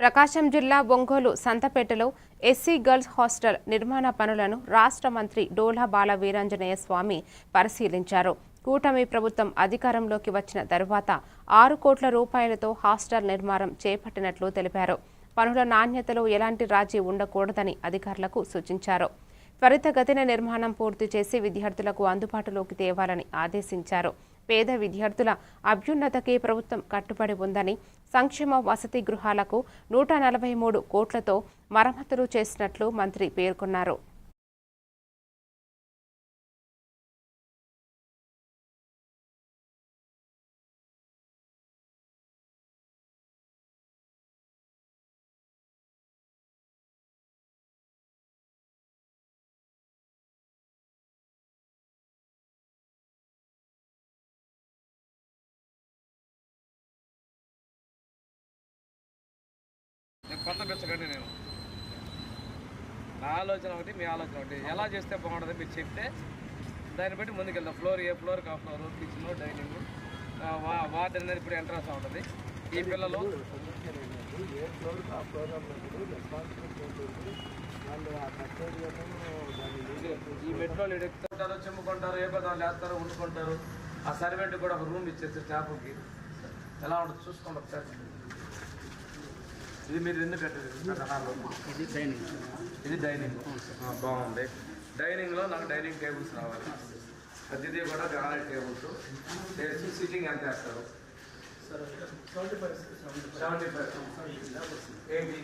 ప్రకాశం జిల్లా Ongole సంతపేటలో SC girls hostel నిర్మాణ పనులను రాష్ట్ర మంత్రి డోలా బాల వీరాంజనేయ స్వామి పరిశీలించారు. కూటమి ప్రభుత్వం అధికారంలోకి వచ్చిన తరువాత 6 కోట్ల రూపాయలతో హాస్టల్ నిర్మాణం చేపట్టినట్లు తెలిపారు. పనుల నాణ్యతలో ఎలాంటి రాజీ ఉండకూడదని అధికారులకు సూచించారు. త్వరితగతిన నిర్మాణం పూర్తి చేసి విద్యార్థులకు అందుబాటులోకి తేవాలని ఆదేశించారు. పేద విద్యార్థుల అభ్యున్నతకి ప్రభుత్వం కట్టుబడి ఉందని, సంక్షేమ వసతి గృహాలకు 143 కోట్లతో మరమ్మతులు చేసినట్లు మంత్రి పేర్కొన్నారు. కొత్త పెంచకండి. నేను నా ఆలోచన ఒకటి, మీ ఆలోచన ఒకటి. ఎలా చేస్తే బాగుంటుంది మీరు చెప్తే దాన్ని బట్టి ముందుకెళ్తాం. ఫ్లోర్ ఏ ఫ్లోర్కి ఆ ఫ్లోర్, కిచెన్, డైనింగ్, వాటర్ అనేది ఇప్పుడు ఎంట్రన్స్ ఉంటుంది. ఈ పిల్లలు ఈ మెట్రోలు ఎక్కుతుంటారు, చెమ్ముకుంటారు, ఏ పదాలు వేస్తారు, వండుకుంటారు. ఆ సర్వెంట్ కూడా ఒక రూమ్ ఇచ్చేస్తే స్టాఫ్కి ఎలా ఉంటుంది చూసుకోండి ఒకసారి. ఇది మీరు ఎందుకు ఇది డైనింగ్ బాగుంది. డైనింగ్లో నాకు డైనింగ్ టేబుల్స్ రావాలి. ప్రతిదీ కూడా గ్రానైట్ టేబుల్స్. సిట్టింగ్ ఎంత వేస్తారు? 75 ఏంటి